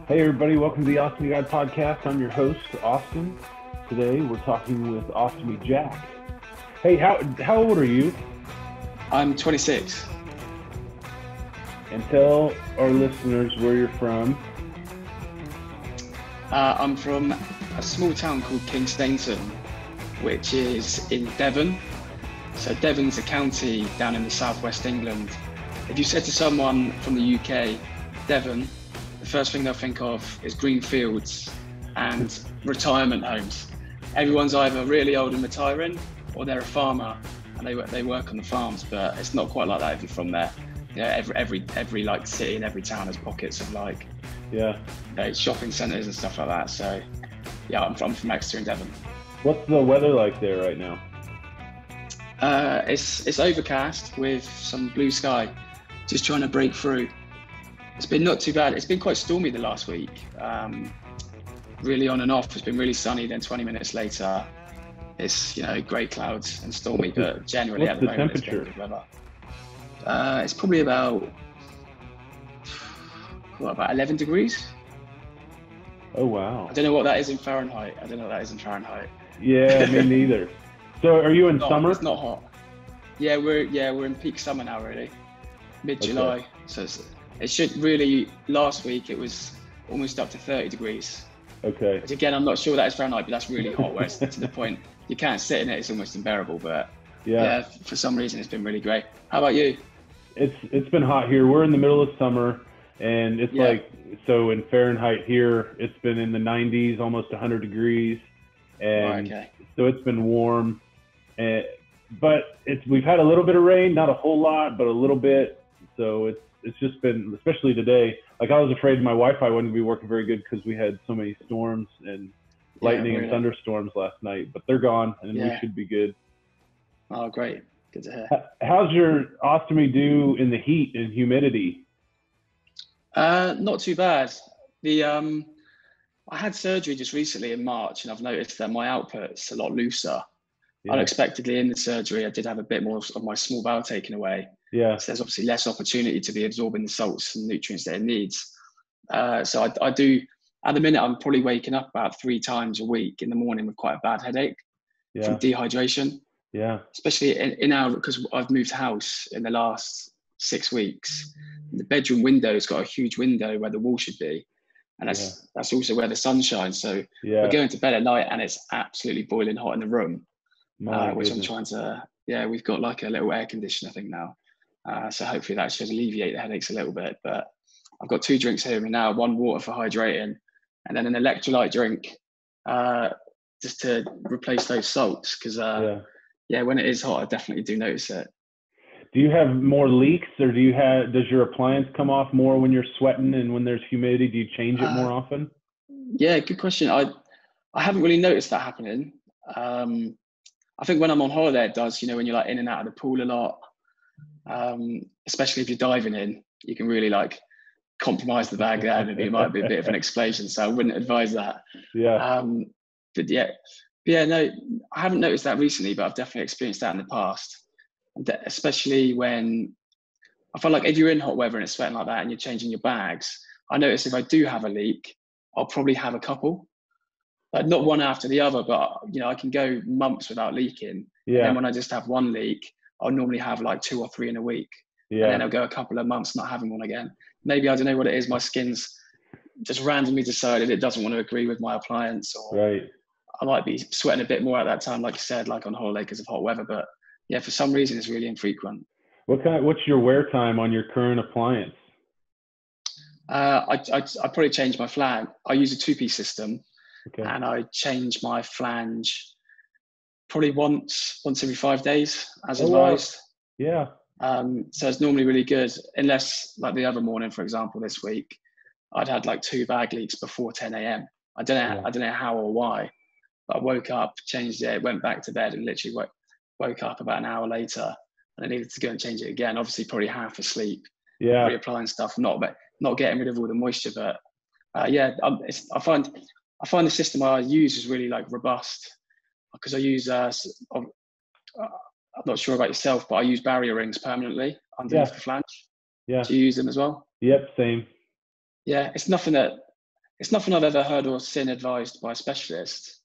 Hey everybody, welcome to the Ostomy Guy podcast. I'm your host, Austin. Today we're talking with Ostomy Jack. Hey, how old are you? I'm 26. And tell our listeners where you're from. I'm from a small town called Kingstainton, which is in Devon. So Devon's a county down in the southwest England. If you said to someone from the UK, Devon, the first thing they'll think of is green fields and retirement homes. Everyone's either really old and retiring, or they're a farmer and they work on the farms. But it's not quite like that if you're from there. Yeah, every like city and every town has pockets of like shopping centres and stuff like that. So yeah, I'm from Exeter in Devon. What's the weather like there right now? It's overcast with some blue sky, just trying to break through. It's been not too bad. It's been quite stormy the last week. Really on and off. It's been really sunny. Then 20 minutes later, it's grey clouds and stormy. But generally at the moment, it's been good weather. It's probably about 11 degrees. Oh wow! I don't know what that is in Fahrenheit. Yeah, me neither. So are you in summer? It's not hot. Yeah, we're in peak summer now, really. Mid-July. Okay. So it should really. Last week it was almost up to 30 degrees. Okay. Which again, I'm not sure that is Fahrenheit, but that's really hot. Where it's to the point you can't sit in it; it's almost unbearable. But yeah, for some reason it's been really great. How about you? It's been hot here. We're in the middle of summer, and it's so in Fahrenheit here, it's been in the 90s, almost 100 degrees, and so it's been warm. But we've had a little bit of rain, not a whole lot, but a little bit. So it's just been, especially today, like I was afraid my Wi-Fi wouldn't be working very good because we had so many storms and lightning and thunderstorms last night, but they're gone and we should be good. Oh, great. Good to hear. How's your ostomy do in the heat and humidity? Not too bad. I had surgery just recently in March, and I've noticed that my output's a lot looser. Unexpectedly in the surgery, I did have a bit more of my small bowel taken away. So there's obviously less opportunity to be absorbing the salts and nutrients that it needs. So I do, at the minute, I'm probably waking up about 3 times a week in the morning with quite a bad headache from dehydration. Especially because I've moved house in the last 6 weeks. The bedroom window's got a huge window where the wall should be. And that's also where the sun shines. So we're going to bed at night and it's absolutely boiling hot in the room. Which I'm trying to, we've got like a little air conditioner thing now. So hopefully that should alleviate the headaches a little bit. But I've got 2 drinks here now, 1 water for hydrating and then an electrolyte drink just to replace those salts. Because when it is hot, I definitely do notice it. Do you have more leaks or does your appliance come off more when you're sweating and when there's humidity? Do you change it more often? Yeah, good question. I haven't really noticed that happening. I think when I'm on holiday, it does, when you're like in and out of the pool a lot, especially if you're diving in, you can really like compromise the bag there and it might be a bit of an explosion. So I wouldn't advise that. No, I haven't noticed that recently, but I've definitely experienced that in the past. And especially when I feel like if you're in hot weather and it's sweating like that and you're changing your bags, I notice if I do have a leak, I'll probably have a couple. Like not one after the other, but I can go months without leaking. And then when I just have one leak, I'll normally have like 2 or 3 in a week. And then I'll go a couple of months not having one again. Maybe, I don't know what it is, my skin's just randomly decided it doesn't want to agree with my appliance, or I might be sweating a bit more at that time, like you said, like on holiday because of hot weather. But yeah, for some reason it's really infrequent. What's your wear time on your current appliance? I probably change my flange. I use a 2-piece system. And I change my flange probably once every 5 days, as advised. So it's normally really good, unless like the other morning, for example, this week, I'd had like 2 bag leaks before 10 a.m. I don't know how or why, but I woke up, changed it, went back to bed, and literally woke up about an hour later, and I needed to go and change it again. Obviously, probably half asleep, reapplying stuff, not getting rid of all the moisture, but I find the system I use is really like robust, because I use I'm not sure about yourself, but I use barrier rings permanently underneath the flange. Do you use them as well? Yep, same. Yeah, it's nothing I've ever heard or seen advised by a specialist.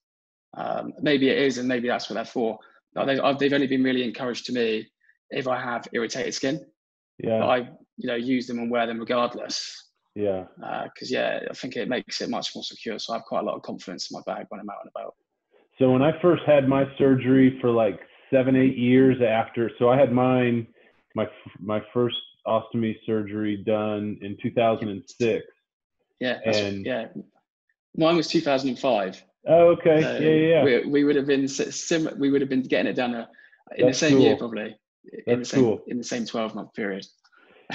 Maybe it is, and maybe that's what they're for. But they've only been really encouraged to me if I have irritated skin. Yeah. But I, use them and wear them regardless. Yeah. Because I think it makes it much more secure. So I have quite a lot of confidence in my bag when I'm out and about. So when I first had my surgery for like 7-8 years after, so I had my first ostomy surgery done in 2006. Yeah. Mine was 2005. Oh, okay. So yeah. We would have been we would have been getting it done in the same year, probably. In the same 12-month period.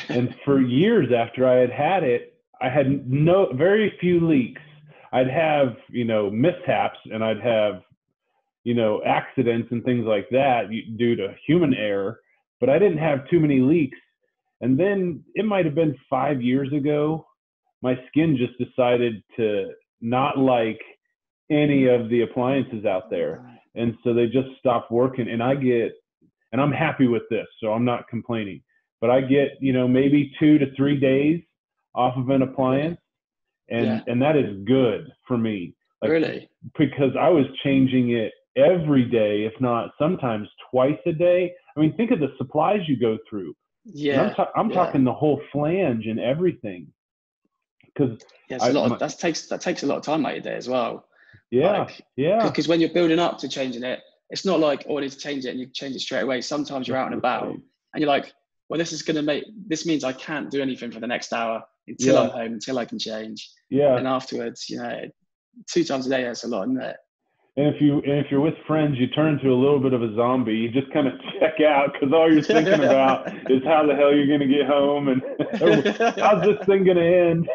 And for years after I had it, I had very few leaks. I'd have, mishaps, and I'd have, accidents and things like that due to human error, but I didn't have too many leaks. And then it might have been 5 years ago, my skin just decided to not like any of the appliances out there. And so they just stopped working, and I'm happy with this, so I'm not complaining, but I get, maybe 2 to 3 days off of an appliance. And that is good for me. Really? Because I was changing it every day, if not sometimes twice a day. I mean, think of the supplies you go through. Yeah. And I'm talking the whole flange and everything. Because that takes a lot of time out of your day as well. Yeah. Because when you're building up to changing it, it's not like, oh, I need to change it and you change it straight away. Sometimes you're out and about and you're like, well, this means I can't do anything for the next hour until I'm home, until I can change. Yeah. And afterwards, 2 times a day, that's a lot, isn't it? And if you're with friends, you turn into a little bit of a zombie. You just kind of check out because all you're thinking about is how the hell you're going to get home and how's this thing going to end.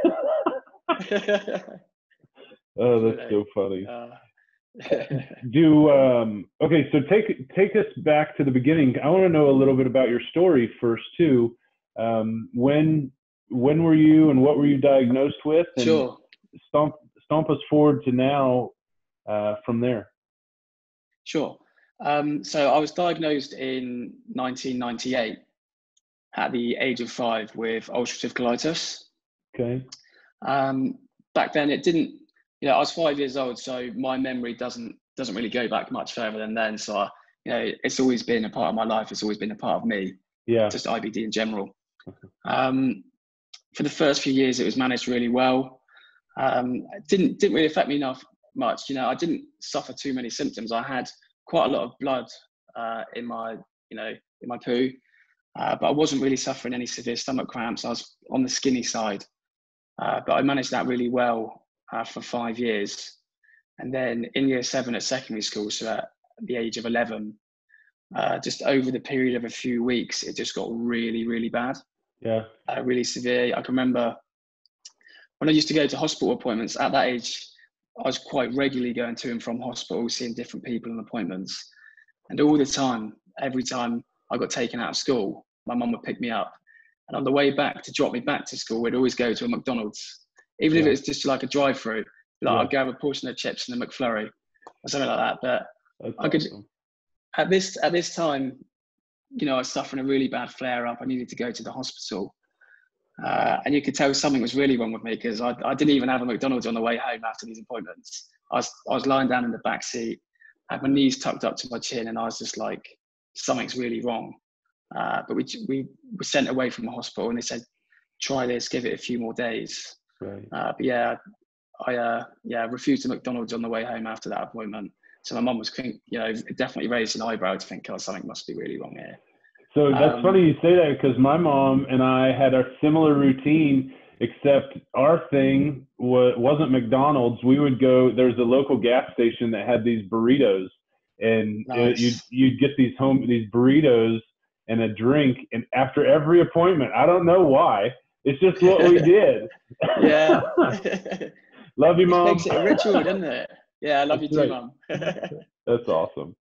Oh, that's so funny. Okay, so take us back to the beginning. I want to know a little bit about your story first too. When were you and what were you diagnosed with? And sure. Stomp us forward to now from there. Sure. So I was diagnosed in 1998 at the age of 5 with ulcerative colitis. Okay. Back then it didn't, I was 5 years old, so my memory doesn't really go back much further than then. So, it's always been a part of my life. It's always been a part of me. Yeah. Just IBD in general. For the first few years, it was managed really well. It didn't really affect me much. I didn't suffer too many symptoms. I had quite a lot of blood in my poo, but I wasn't really suffering any severe stomach cramps. I was on the skinny side, but I managed that really well for 5 years. And then in year 7 at secondary school, so at the age of 11, just over the period of a few weeks, it just got really, really bad. Yeah. Really severe. I can remember when I used to go to hospital appointments at that age, I was quite regularly going to and from hospital, seeing different people and appointments. And all the time, every time I got taken out of school, my mum would pick me up. And on the way back to drop me back to school, we'd always go to a McDonald's. Even if it was just like a drive-through, I'd grab a portion of chips and a McFlurry or something like that. But I could, at this time, I was suffering a really bad flare-up. I needed to go to the hospital. And you could tell something was really wrong with me because I didn't even have a McDonald's on the way home after these appointments. I was lying down in the back seat, had my knees tucked up to my chin, and I was just like, something's really wrong. But we were sent away from the hospital, and they said, try this, give it a few more days. Right. But yeah, I refused a McDonald's on the way home after that appointment. So my mum was, it definitely raised an eyebrow to think, oh, something must be really wrong here. So that's funny you say that because my mom and I had a similar routine, except our thing wasn't McDonald's. We would go, there's a local gas station that had these burritos, and nice. you'd get these burritos and a drink, and after every appointment, I don't know why, it's just what we did. Yeah. Love you, Mom. It makes it a ritual, doesn't it? Yeah, I love you too, Mom. That's awesome.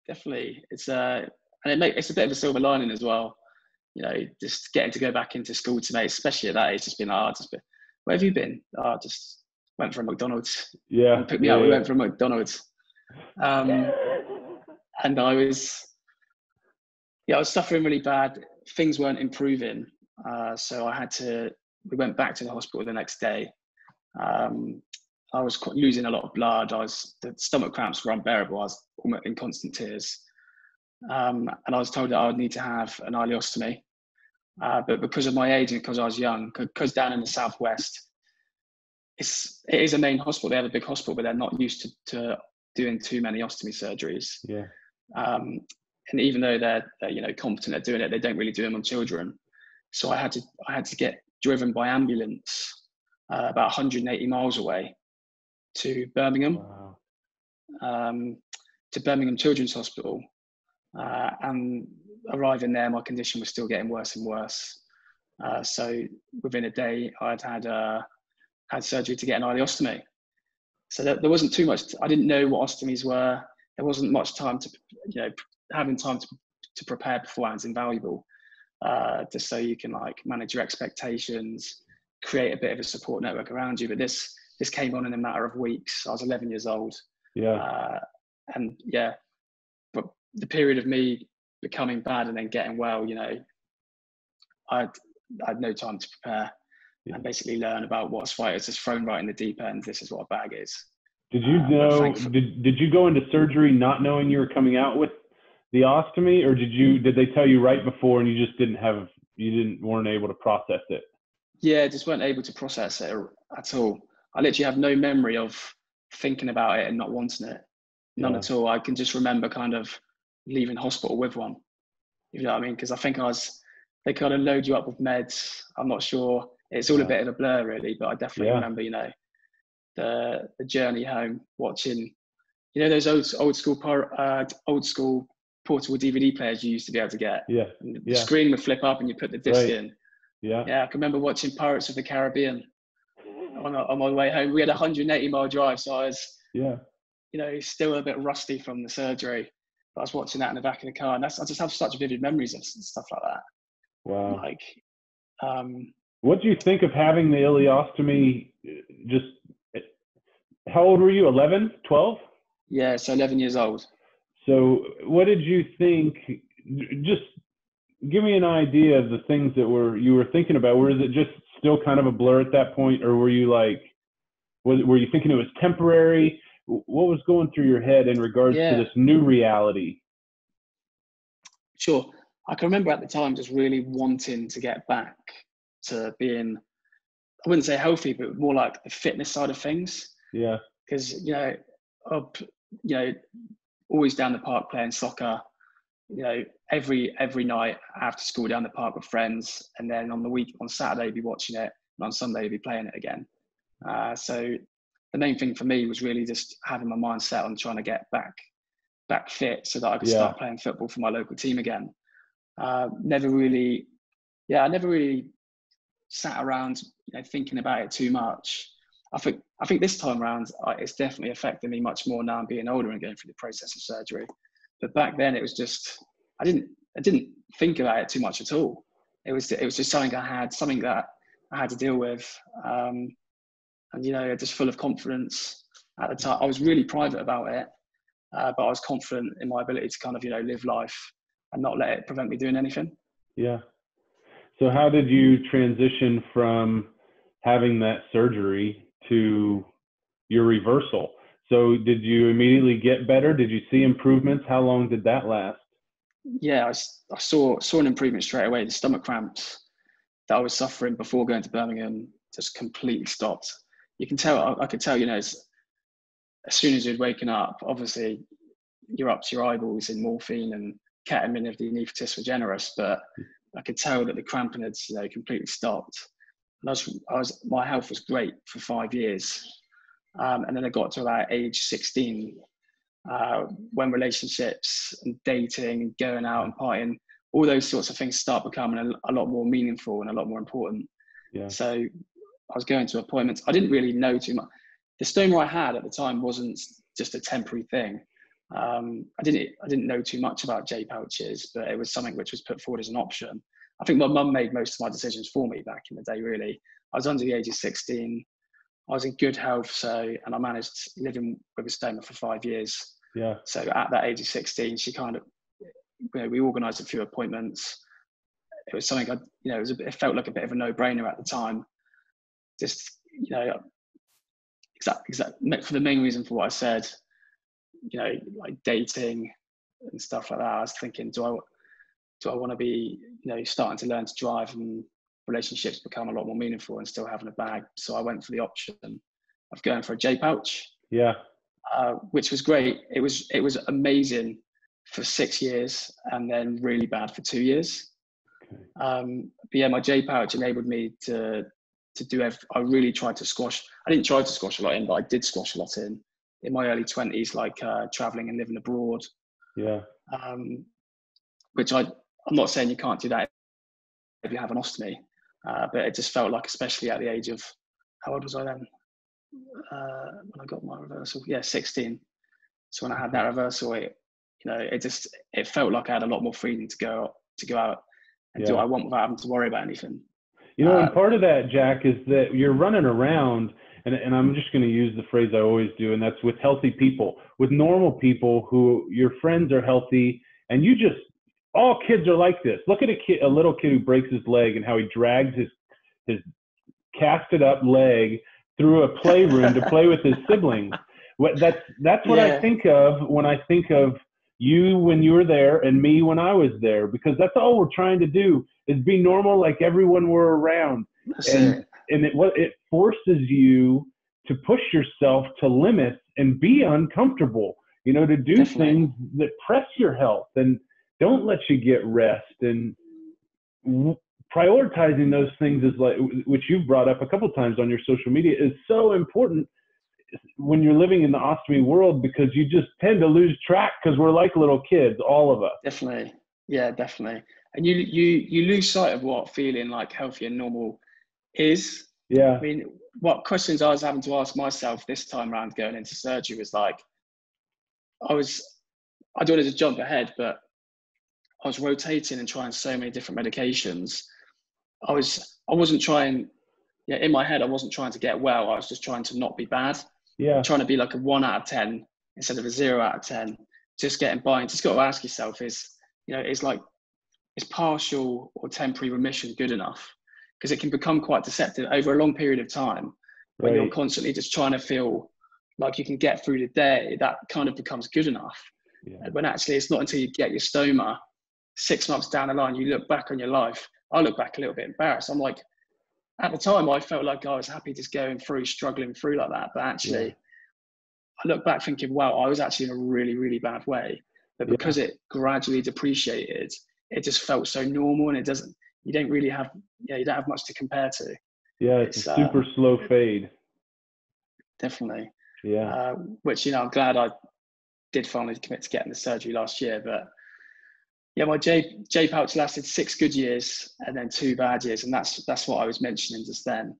Definitely. It's a bit of a silver lining as well. Just getting to go back into school today, especially at that age, just being like, where have you been? I just went for a McDonald's. Yeah. Pick me up. We went for a McDonald's. And I was suffering really bad. Things weren't improving. So I had to we went back to the hospital the next day. I was losing a lot of blood. The stomach cramps were unbearable. I was almost in constant tears. And I was told that I would need to have an ileostomy. But because of my age and because I was young, because down in the southwest, it is a main hospital. They have a big hospital, but they're not used to doing too many ostomy surgeries. Yeah. And even though they're competent at doing it, they don't really do them on children. So I had to get driven by ambulance about 180 miles away to Birmingham. Wow. To Birmingham Children's Hospital. And arriving there, my condition was still getting worse and worse. So within a day, I'd had surgery to get an ileostomy. So there wasn't too much. I didn't know what ostomies were. There wasn't much time to, having time to prepare beforehand is invaluable. Just so you can manage your expectations, create a bit of a support network around you. But this came on in a matter of weeks. I was 11 years old. Yeah. But the period of me becoming bad and then getting well, I had no time to prepare and basically learn about what ascites is thrown right in the deep end. This is what a bag is. Did you know? Did you go into surgery not knowing you were coming out with the ostomy, or did they tell you right before and you just weren't able to process it? Yeah, just weren't able to process it at all. I literally have no memory of thinking about it and not wanting it. None at all. I can just remember kind of leaving hospital with one. You know what I mean? Because I think they kind of load you up with meds. I'm not sure. It's all a bit of a blur really, but I definitely remember, the journey home, watching, those old school portable DVD players you used to be able to get. Yeah. The screen would flip up and you put the disc in. Yeah. Yeah. I can remember watching Pirates of the Caribbean on my way home. We had a 180-mile drive, so I was, still a bit rusty from the surgery. But I was watching that in the back of the car, and I just have such vivid memories of stuff like that. Wow. What do you think of having the ileostomy? How old were you? 11, 12? Yeah, so 11 years old. So what did you think? Just give me an idea of the things that you were thinking about. Was it just still kind of a blur at that point, or were you were you thinking it was temporary? What was going through your head in regards to this new reality? Sure. I can remember at the time just really wanting to get back to being, I wouldn't say healthy, but more like the fitness side of things. Yeah. Because, always down the park playing soccer, every night after school down the park with friends. And then on Saturday, be watching it. And on Sunday, be playing it again. So the main thing for me was really just having my mind set on trying to get back fit so that I could start playing football for my local team again. I never really sat around thinking about it too much. I think this time around it's definitely affecting me much more now I'm being older and going through the process of surgery. But back then it was just I didn't think about it too much at all. It was just something that I had to deal with, and just full of confidence at the time. I was really private about it, but I was confident in my ability to kind of live life and not let it prevent me doing anything. Yeah. So how did you transition from having that surgery to your reversal? So did you immediately get better? Did you see improvements? How long did that last? Yeah, I saw an improvement straight away. The stomach cramps that I was suffering before going to Birmingham just completely stopped. You can tell, I could tell, as soon as you'd waken up, obviously you're up to your eyeballs in morphine and ketamine if the anaesthetists were generous, but I could tell that the cramping had completely stopped. And my health was great for 5 years. And then I got to about age 16, when relationships and dating and going out and partying, all those sorts of things start becoming a lot more meaningful and a lot more important. Yeah. So I was going to appointments. I didn't really know too much. The stoma I had at the time wasn't just a temporary thing. I didn't know too much about JPouches, but it was something which was put forward as an option. I think my mum made most of my decisions for me back in the day, really. I was under the age of 16. I was in good health, and I managed living with a stoma for 5 years. Yeah. So at that age of 16, she kind of, we organised a few appointments. It was something it felt like a bit of a no-brainer at the time. just, for the main reason for what I said, like dating and stuff like that. I was thinking, do I want to be, starting to learn to drive and relationships become a lot more meaningful and still having a bag? So I went for the option of going for a JPouch. Yeah. Which was great. It was amazing for 6 years and then really bad for 2 years. Okay. But yeah, my JPouch enabled me to do I really tried to squash. I didn't try to squash a lot in, but I did squash a lot in my early 20s, like traveling and living abroad. Yeah. Which I'm not saying you can't do that if you have an ostomy, but it just felt like, especially at the age of, how old was I then? When I got my reversal, 16. So when I had that reversal, it felt like I had a lot more freedom to go out and do what I want without having to worry about anything. And part of that, Jack, is that you're running around, and I'm just going to use the phrase I always do, and that's with healthy people, with normal people who your friends are healthy, and all kids are like this. Look at a little kid who breaks his leg and how he drags his casted up leg through a playroom to play with his siblings. That's what I think of when I think of you when you were there and me when I was there, because that's all we're trying to do is be normal like everyone we're around. And it forces you to push yourself to limits and be uncomfortable, to do things that press your health and don't let you get rest. And prioritizing those things is like, which you've brought up a couple of times on your social media, is so important when you're living in the ostomy world, because you just tend to lose track because we're like little kids, all of us. Definitely. Yeah, definitely. And you lose sight of what feeling like healthy and normal is. Yeah. I mean, what questions I was having to ask myself this time around going into surgery was like, I don't want to jump ahead, but I was rotating and trying so many different medications. I wasn't trying, in my head, I wasn't trying to get well. I was just trying to not be bad. Yeah. Trying to be like a 1 out of 10 instead of a 0 out of 10. Just getting by. And just got to ask yourself is partial or temporary remission good enough? Because it can become quite deceptive over a long period of time when you're constantly just trying to feel like you can get through the day. That kind of becomes good enough. Yeah. When actually it's not until you get your stoma 6 months down the line, you look back on your life. I look back a little bit embarrassed. I'm like, at the time, I felt like I was happy just going through, struggling through like that. But actually, I look back thinking, wow, I was actually in a really, really bad way. But because it gradually depreciated, it just felt so normal, and you don't really have, you don't have much to compare to. Yeah, it's a super slow fade. Definitely. Yeah. Which, I'm glad I did finally commit to getting the surgery last year. But yeah, my JPouch lasted 6 good years and then 2 bad years. And that's what I was mentioning just then.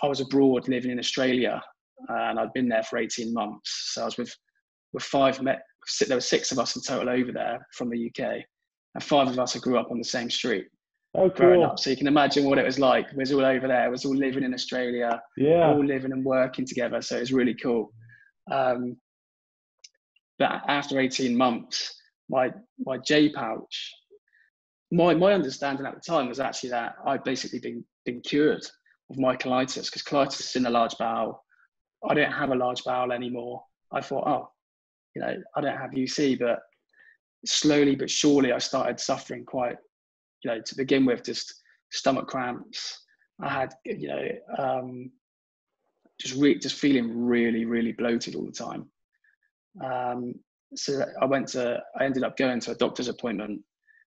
I was abroad living in Australia, and I'd been there for 18 months. So I was with 5, there were 6 of us in total over there from the UK, and 5 of us who grew up on the same street. Oh, growing up. So you can imagine what it was like. We was all over there. It was all living in Australia, all living and working together. So it was really cool. But after 18 months, my JPouch, my understanding at the time was actually that I'd basically been cured of my colitis, because colitis is in the large bowel. I don't have a large bowel anymore. I thought, I don't have UC, but slowly but surely I started suffering quite, to begin with, just stomach cramps. I had, just feeling really, really bloated all the time. So I ended up going to a doctor's appointment.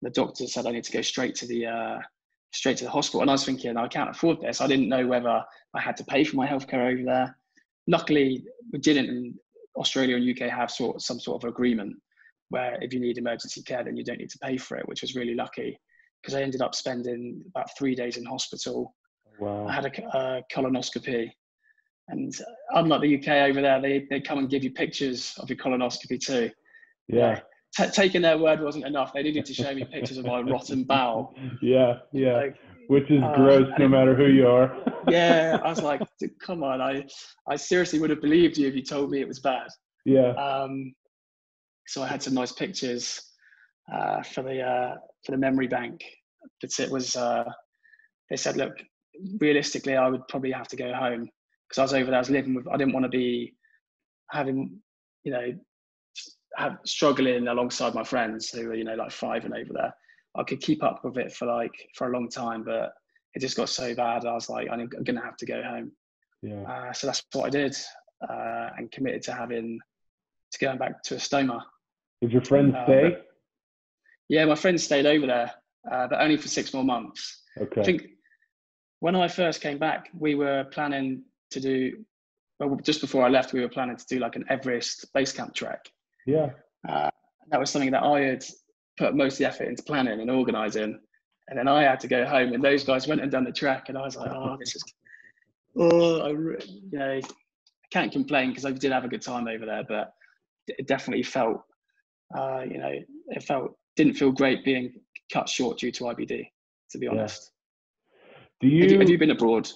The doctor said I need to go straight to the hospital. And I was thinking, I can't afford this. I didn't know whether I had to pay for my healthcare over there. Luckily, we didn't. In Australia and UK have some sort of agreement where if you need emergency care, then you don't need to pay for it, which was really lucky, because I ended up spending about 3 days in hospital. Wow. I had a colonoscopy. And unlike the UK over there, they come and give you pictures of your colonoscopy too. Yeah. Taking their word wasn't enough. They needed to show me pictures of my rotten bowel. Yeah. Which is gross no matter who you are. Yeah. I was like, come on. I seriously would have believed you if you told me it was bad. Yeah. So I had some nice pictures for the memory bank. But it was, they said, look, realistically, I would probably have to go home because I was over there. I was living with. I didn't want to be having, struggling alongside my friends who were, like 5 and over there. I could keep up with it for a long time, but it just got so bad. I was like, I'm going to have to go home. Yeah. So that's what I did, and committed to going back to a stoma. Did your friends stay? Yeah, my friends stayed over there, but only for 6 more months. Okay. I think when I first came back, we were planning to do, well, just before I left, we were planning to do like an Everest base camp trek. Yeah. That was something that I had put most of the effort into planning and organising. And then I had to go home, and those guys went and done the trek, and I was like, I can't complain because I did have a good time over there, but it definitely felt, didn't feel great being cut short due to IBD, to be honest. Have you been abroad?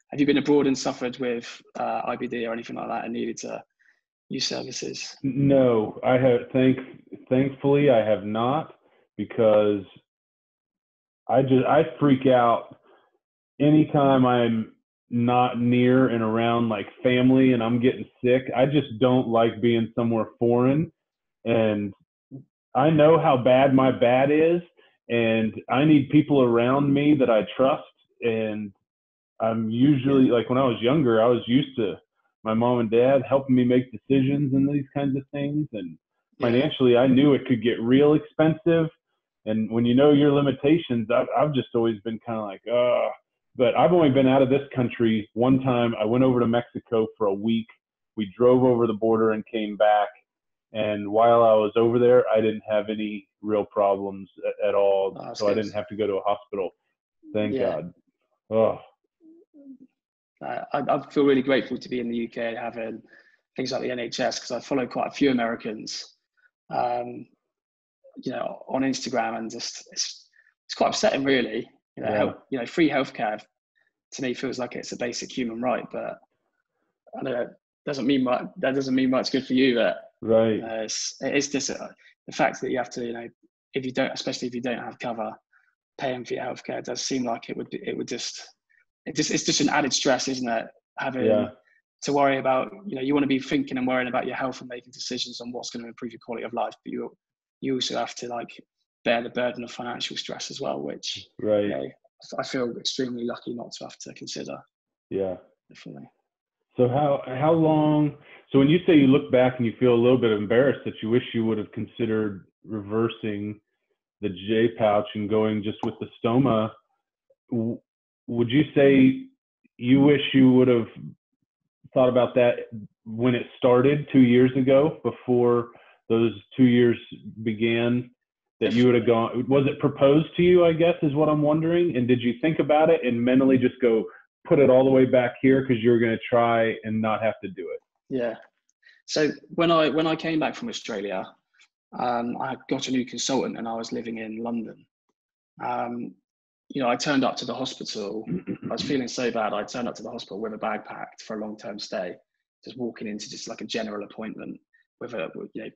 Have you been abroad and suffered with IBD or anything like that and needed to use services? No, I have. Thankfully, I have not, because I freak out anytime I'm not near and around like family and I'm getting sick. I just don't like being somewhere foreign, and I know how bad my bad is, and I need people around me that I trust. And I'm usually, like when I was younger, I was used to my mom and dad helping me make decisions and these kinds of things. And financially, I knew it could get real expensive. And when you know your limitations, I've just always been kind of like, but I've only been out of this country one time. I went over to Mexico for a week. We drove over the border and came back. And while I was over there, I didn't have any real problems at all. So good. I didn't have to go to a hospital. Thank God. Oh. I feel really grateful to be in the UK, having things like the NHS, because I follow quite a few Americans, on Instagram, and just it's quite upsetting, really. Free healthcare to me feels like it's a basic human right, but I know that doesn't mean much good for you. But right, it's just the fact that you have to, especially if you don't have cover, paying for your healthcare does seem like it's just an added stress, isn't it? Having to worry about, you want to be thinking and worrying about your health and making decisions on what's going to improve your quality of life, but you also have to bear the burden of financial stress as well, which I feel extremely lucky not to have to consider. Yeah, definitely. So how long? So when you say you look back and you feel a little bit embarrassed that you wish you would have considered reversing the JPouch and going just with the stoma, would you say you wish you would have thought about that when it started 2 years ago, before those 2 years began, that you would have gone? Was it proposed to you, I guess, is what I'm wondering? And did you think about it and mentally just go, put it all the way back here because you were going to try and not have to do it? Yeah. So when I came back from Australia, I got a new consultant and I was living in London. I turned up to the hospital. I was feeling so bad. I turned up to the hospital with a bag packed for a long-term stay, just walking into just like a general appointment with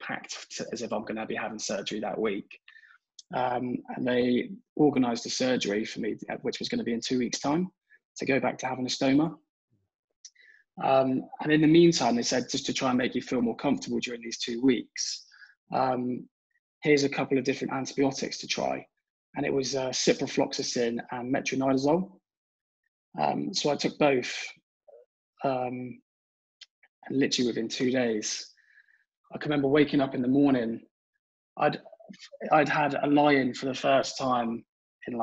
packed as if I'm going to be having surgery that week. And they organised a surgery for me, which was going to be in 2 weeks' time, to go back to having a stoma. And in the meantime, they said, just to try and make you feel more comfortable during these 2 weeks, here's a couple of different antibiotics to try. And it was ciprofloxacin and metronidazole. So I took both, and literally within 2 days, I can remember waking up in the morning. I'd had a lie-in for the first time in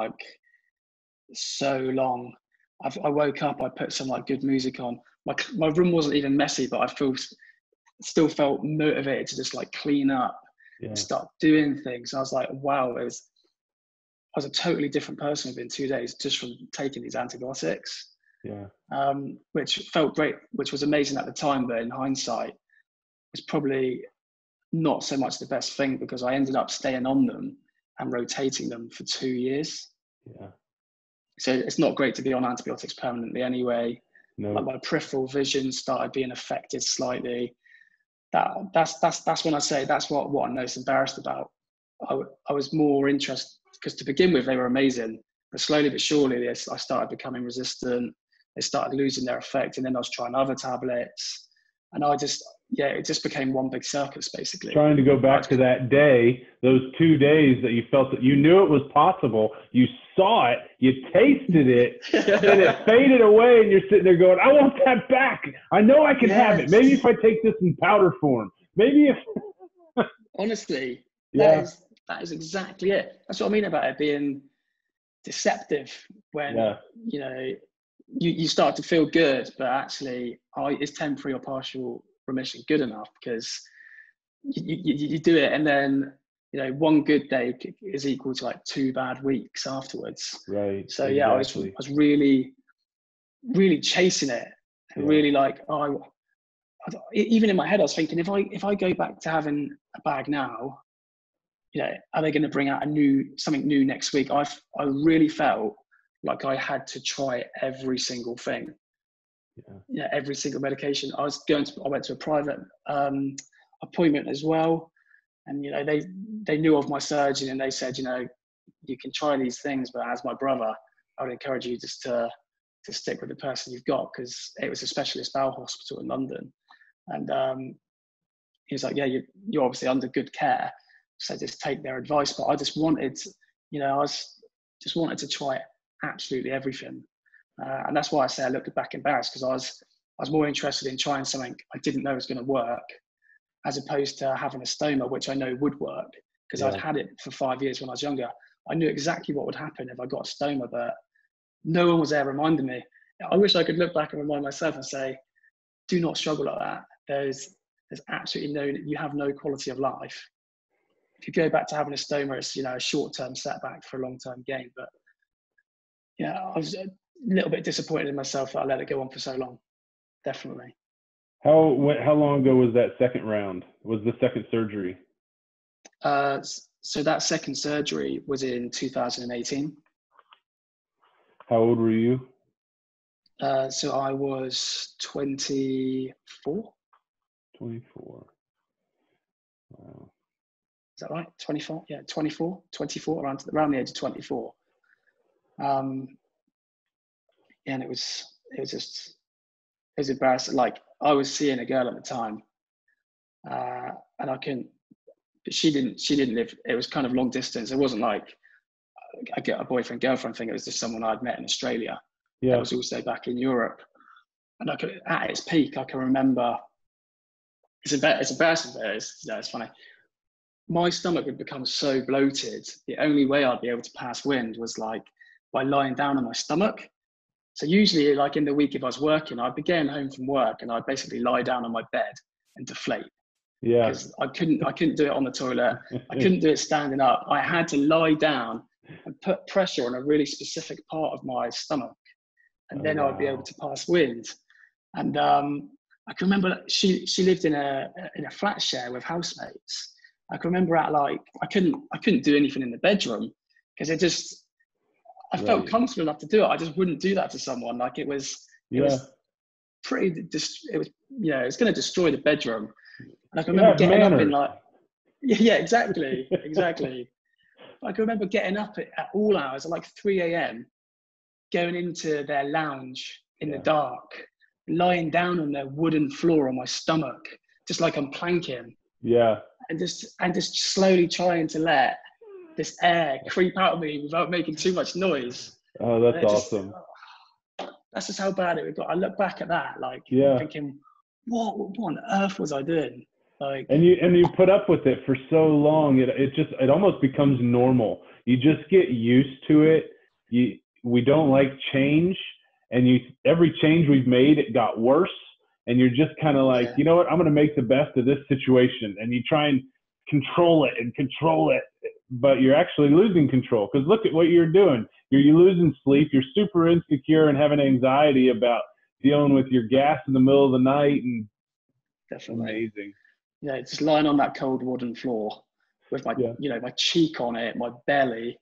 so long. I woke up, I put some good music on. My room wasn't even messy, but I still felt motivated to just clean up and start doing things. I was like, wow, I was a totally different person within 2 days just from taking these antibiotics. Yeah. Which felt great, which was amazing at the time, but in hindsight, was probably not so much the best thing, because I ended up staying on them and rotating them for 2 years. Yeah. So it's not great to be on antibiotics permanently anyway. No. My peripheral vision started being affected slightly. That's when I say that's what I'm most embarrassed about. I was more interested, because to begin with, they were amazing. But slowly but surely, I started becoming resistant. They started losing their effect, and then I was trying other tablets, and it just became one big circus, basically. Trying to go back to that day, those 2 days that you felt that you knew it was possible, you saw it, you tasted it, and it faded away, and you're sitting there going, I want that back. I know I can have it. Maybe if I take this in powder form, maybe if... Honestly, that is exactly it. That's what I mean about it being deceptive, when you start to feel good, but actually is temporary or partial remission good enough? Because you do it, and then one good day is equal to like 2 bad weeks afterwards. Right. So I was really chasing it, and really like, even in my head I was thinking, if I go back to having a bag now, are they going to bring out something new next week? I really felt like I had to try every single thing. Every single medication. I went to a private appointment as well, and they knew of my surgeon, and they said, you can try these things, but as my brother, I would encourage you just to stick with the person you've got, because it was a specialist bowel hospital in London, and he was like, you're obviously under good care, so just take their advice. But I just wanted, just wanted to try absolutely everything. And that's why I say I look back embarrassed, because I was more interested in trying something I didn't know was going to work, as opposed to having a stoma, which I know would work, because I'd had it for 5 years when I was younger. I knew exactly what would happen if I got a stoma, but no one was there reminding me. I wish I could look back and remind myself and say, do not struggle like that. There's absolutely you have no quality of life. If you go back to having a stoma, it's a short-term setback for a long-term gain. But I was a little bit disappointed in myself that I let it go on for so long. Definitely. How long ago was that second round? Was the second surgery? So that second surgery was in 2018. How old were you? So I was 24. 24. Wow. Is that right? 24? Yeah, 24, around the age of 24. And it was embarrassing. Like, I was seeing a girl at the time, and I couldn't, but she didn't live, it was kind of long distance. It wasn't like I get a boyfriend, girlfriend thing. It was just someone I'd met in Australia. That was also back in Europe. And at its peak, I can remember, it's embarrassing, but it's funny. My stomach had become so bloated, the only way I'd be able to pass wind was like by lying down on my stomach. So usually, like in the week, if I was working, I'd be getting home from work and I'd basically lie down on my bed and deflate. Yeah. Because I couldn't do it on the toilet. I couldn't do it standing up. I had to lie down and put pressure on a really specific part of my stomach, and then I'd be able to pass wind. And I can remember she lived in a flat share with housemates. I can remember I couldn't do anything in the bedroom, because I felt comfortable enough to do it. I just wouldn't do that to someone. Like it was pretty, it was going to destroy the bedroom. And I can remember getting up in exactly. I can remember getting up at all hours, at like 3 a.m, going into their lounge in the dark, lying down on their wooden floor on my stomach, just like I'm planking. Yeah. And just slowly trying to let this air creep out of me without making too much noise. Oh, that's awesome. That's just how bad it got. I look back at that, like thinking, what on earth was I doing? Like, and you put up with it for so long, it almost becomes normal. You just get used to it. We don't like change, and every change we've made, it got worse. And you're just kind of like, you know what, I'm going to make the best of this situation. And you try and control it, but you're actually losing control. Because look at what you're doing. You're losing sleep. You're super insecure and having anxiety about dealing with your gas in the middle of the night. And definitely amazing. Yeah, just lying on that cold wooden floor with my, my cheek on it, my belly.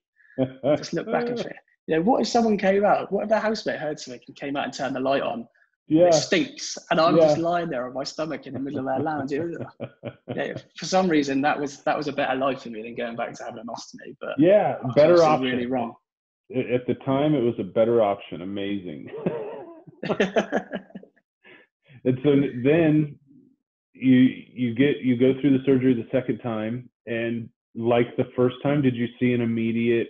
Just look back and think, what if someone came out? What if the housemate heard something and came out and turned the light on? It stinks, and I'm just lying there on my stomach in the middle of their lounge. For some reason, that was a better life for me than going back to having an ostomy. But better option. Really wrong. at the time, it was a better option. Amazing. And so then you go through the surgery the second time, and like the first time, did you see an immediate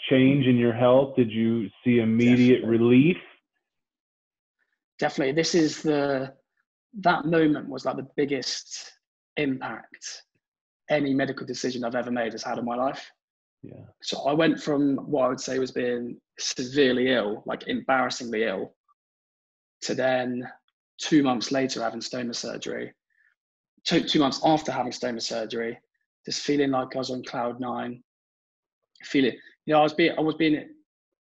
change in your health? Did you see immediate relief? Definitely. That moment was like the biggest impact any medical decision I've ever made has had on my life. Yeah. So I went from what I would say was being severely ill, like embarrassingly ill, to then 2 months later having stoma surgery. 2 months after having stoma surgery, just feeling like I was on cloud nine. Feeling, I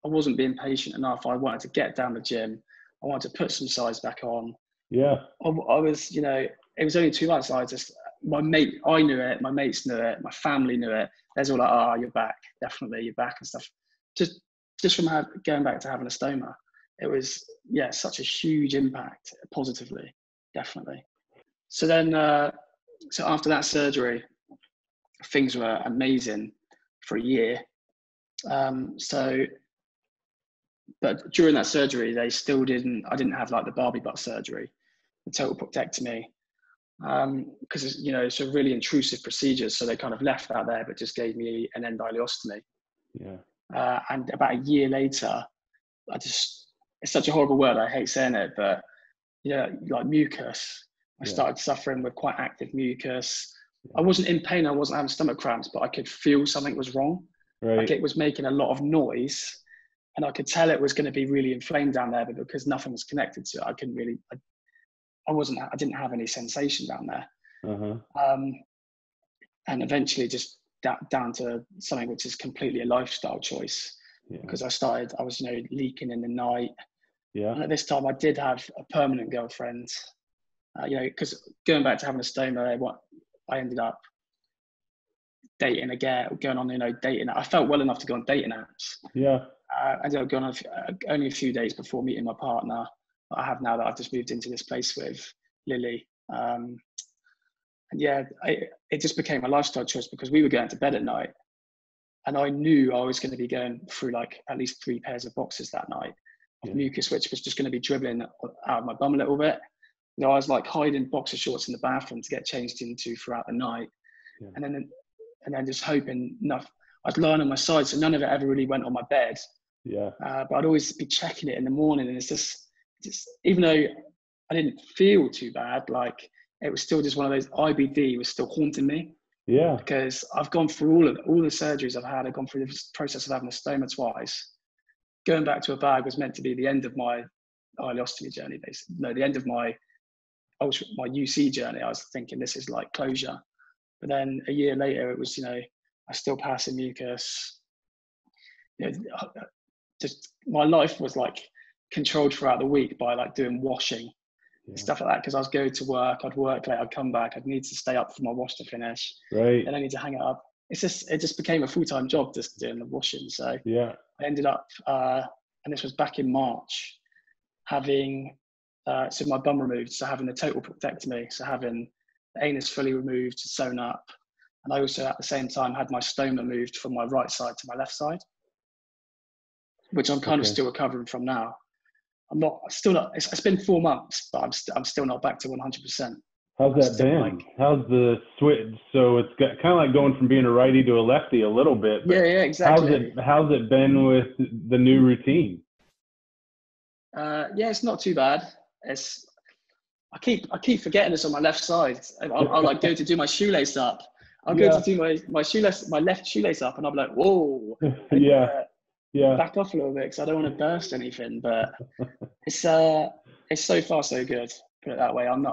wasn't being patient enough. I wanted to get down the gym. I wanted to put some size back on. Yeah. I was, it was only 2 months. I knew it, my mates knew it, my family knew it. They're all like, oh, you're back, definitely, you're back and stuff. Just from going back to having a stoma, it was, such a huge impact positively, definitely. So then, so after that surgery, things were amazing for a year. But during that surgery, I didn't have like the Barbie butt surgery, the total proctectomy, because it's a really intrusive procedure. So they kind of left that there, but just gave me an end ileostomy. Yeah. And about a year later, it's such a horrible word. I hate saying it, but like mucus. I started suffering with quite active mucus. I wasn't in pain. I wasn't having stomach cramps, but I could feel something was wrong. Right. Like it was making a lot of noise, and I could tell it was going to be really inflamed down there, but because nothing was connected to it, I couldn't really. I didn't have any sensation down there. Uh-huh. And eventually, just down to something which is completely a lifestyle choice. Yeah. Because I was leaking in the night. Yeah. And at this time, I did have a permanent girlfriend. Because going back to having a stoma, I ended up dating again, going on, dating. I felt well enough to go on dating apps. Yeah. I ended up going on only a few days before meeting my partner that I have now, that I've just moved into this place with, Lily. And it just became a lifestyle choice because we were going to bed at night, and I knew I was going to be going through like at least 3 pairs of boxes that night of mucus, which was just going to be dribbling out of my bum a little bit. I was like hiding boxer shorts in the bathroom to get changed into throughout the night. Yeah. And then just hoping enough. I'd lie on my side, so none of it ever really went on my bed. Yeah. But I'd always be checking it in the morning, and it's just even though I didn't feel too bad, like it was still just one of those, IBD was still haunting me. Yeah. Because I've gone through all the surgeries I've had. I've gone through the process of having a stoma twice. Going back to a bag was meant to be the end of my ileostomy journey, basically. No, the end of my UC journey. I was thinking this is like closure. But then a year later, it was, I still passing mucus. Just my life was like controlled throughout the week by like doing washing and stuff like that. Because I was going to work, I'd work late, I'd come back, I'd need to stay up for my wash to finish. Right. Then I need to hang it up. It just became a full-time job just doing the washing. So I ended up, and this was back in March, having so my bum removed, so having the total proctectomy, so having the anus fully removed, sewn up, and I also at the same time had my stoma moved from my right side to my left side, which I'm kind of still recovering from now. It's been 4 months, but I'm still not back to 100%. How's that been? How's the switch? So it's kind of like going from being a righty to a lefty a little bit. Yeah, exactly. How's it been with the new routine? It's not too bad. I keep forgetting this on my left side. I'll like go to do my shoelace up. I'll go to do my left shoelace up, and I'll be like, whoa. Back off a little bit because I don't want to burst anything. But it's so far so good. Put it that way. I'm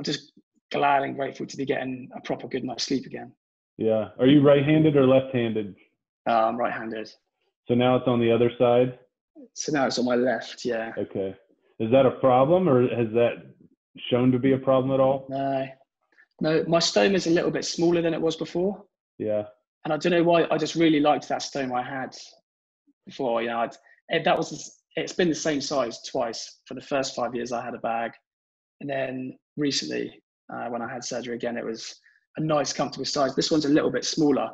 just glad and grateful to be getting a proper good night's sleep again. Yeah. Are you right-handed or left-handed? I'm right-handed. So now it's on the other side? So now it's on my left, yeah. Okay. Is that a problem, or has that shown to be a problem at all? No, my stoma is a little bit smaller than it was before. Yeah. And I don't know why, I just really liked that stoma I had before. It's been the same size twice. For the first 5 years I had a bag. And then recently, when I had surgery again, it was a nice, comfortable size. This one's a little bit smaller.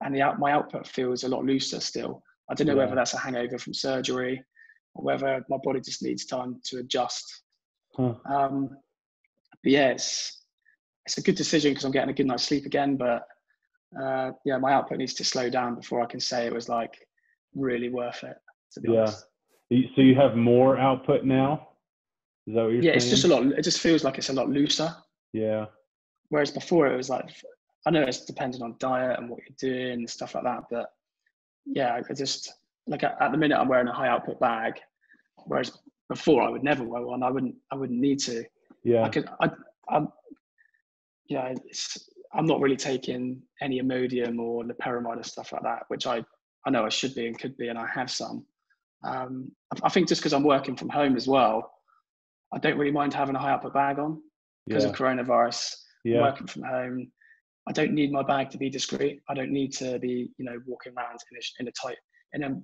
and my output feels a lot looser still. I don't know whether that's a hangover from surgery or whether my body just needs time to adjust. But yeah, it's a good decision because I'm getting a good night's sleep again. But yeah, my output needs to slow down before I can say it was like really worth it, to be honest. So you have more output now? Is that what you're saying? Yeah, it's just a lot. It just feels like it's a lot looser. Yeah. Whereas before it was like, I know it's dependent on diet and what you're doing and stuff like that. But yeah, I just, like at the minute I'm wearing a high output bag, whereas before I would never wear one. I wouldn't need to. Yeah. I'm not really taking any Imodium or loperamide or stuff like that, which I know I should be and could be, and I have some. I think just because I'm working from home as well, I don't really mind having a high output bag on because of coronavirus. Working from home, I don't need my bag to be discreet. I don't need to be, walking around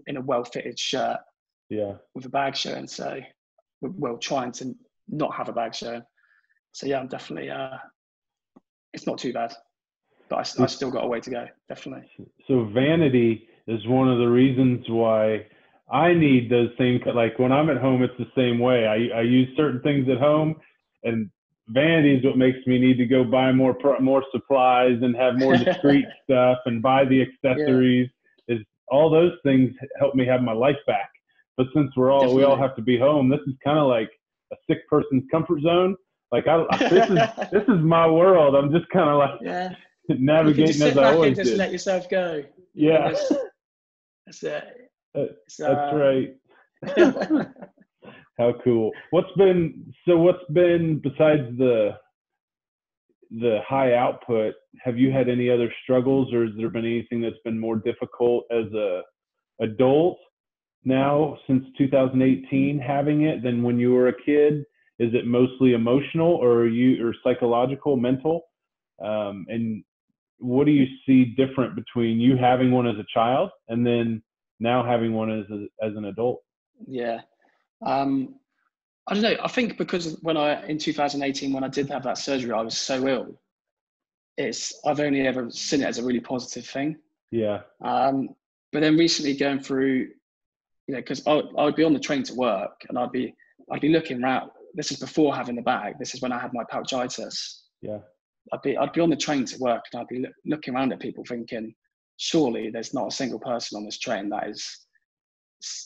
in a well-fitted shirt with a bag showing. So, trying to not have a bag showing. So yeah, I'm definitely, it's not too bad, but I still got a way to go, definitely. So vanity is one of the reasons why I need those things. Like when I'm at home, it's the same way. I use certain things at home, and vanity is what makes me need to go buy more supplies and have more discreet stuff and buy the accessories. Is all those things help me have my life back. But since we all have to be home, this is kind of like a sick person's comfort zone. Like this is my world. I'm just kind of like navigating as I always just did. Let yourself go. Yeah, that's it. That's right. How cool. What's been besides the high output, have you had any other struggles, or has there been anything that's been more difficult as a adult now since 2018 having it than when you were a kid? Is it mostly emotional or psychological, mental? And what do you see different between you having one as a child and then now having one as an adult? Yeah. I don't know. I think because in 2018, when I did have that surgery, I was so ill. I've only ever seen it as a really positive thing. Yeah. But then recently going through, because I would be on the train to work and I'd be looking around. This is before having the bag. This is when I had my pouchitis. Yeah. I'd be on the train to work and I'd be looking around at people thinking, surely there's not a single person on this train that is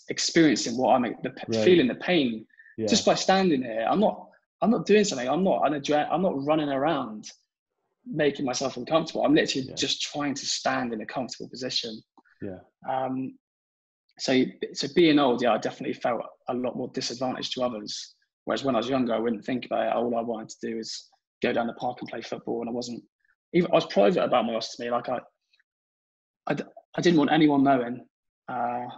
experiencing what I'm feeling the pain just by standing here. I'm not doing something. I'm not running around making myself uncomfortable. I'm literally just trying to stand in a comfortable position. So being old, I definitely felt a lot more disadvantaged to others. Whereas when I was younger, I wouldn't think about it. All I wanted to do is go down the park and play football. And I was private about my ostomy. Like I didn't want anyone knowing. I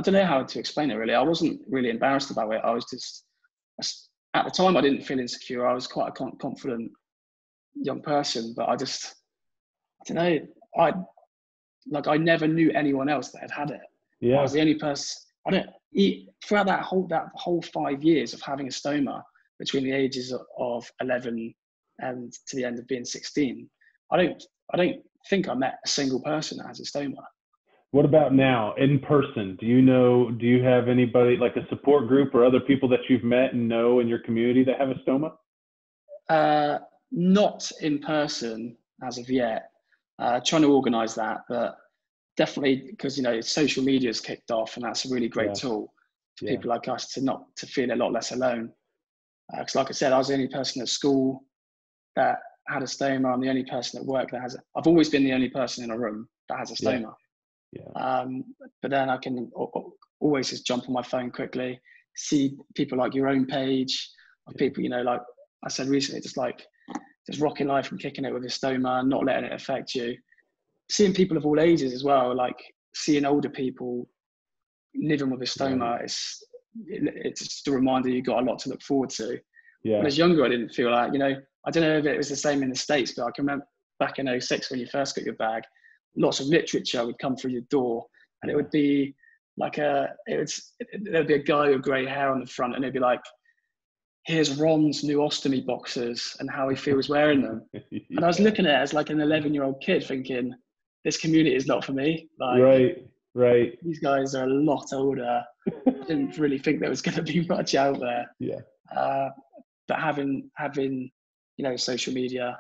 don't know how to explain it really. I wasn't really embarrassed about it. I was just, at the time I didn't feel insecure. I was quite a confident young person, but I don't know. I never knew anyone else that had it. Yeah. I was the only person. Throughout that whole 5 years of having a stoma between the ages of 11 and to the end of being 16, I don't think I met a single person that has a stoma. What about now in person? Do you have anybody like a support group or other people that you've met and know in your community that have a stoma? Not in person as of yet. Trying to organize that, but definitely because social media has kicked off, and that's a really great tool for people like us to feel a lot less alone. Because like I said, I was the only person at school that had a stoma. I'm the only person at work that has it. I've always been the only person in a room that has a stoma. But then I can always just jump on my phone quickly, see people like your own page of people, like I said recently, just rocking life and kicking it with a stoma and not letting it affect you. Seeing people of all ages as well, like seeing older people living with a stoma, it's just a reminder you've got a lot to look forward to. When I was younger, I didn't feel like, I don't know if it was the same in the States, but I can remember back in 2006 when you first got your bag, lots of literature would come through your door, and it would be like there'd be a guy with grey hair on the front, and it'd be like, here's Ron's new ostomy boxes and how he feels wearing them. And I was looking at it as like an 11-year-old kid thinking, this community is not for me. Like, right. These guys are a lot older. Didn't really think there was going to be much out there. Yeah. But having social media,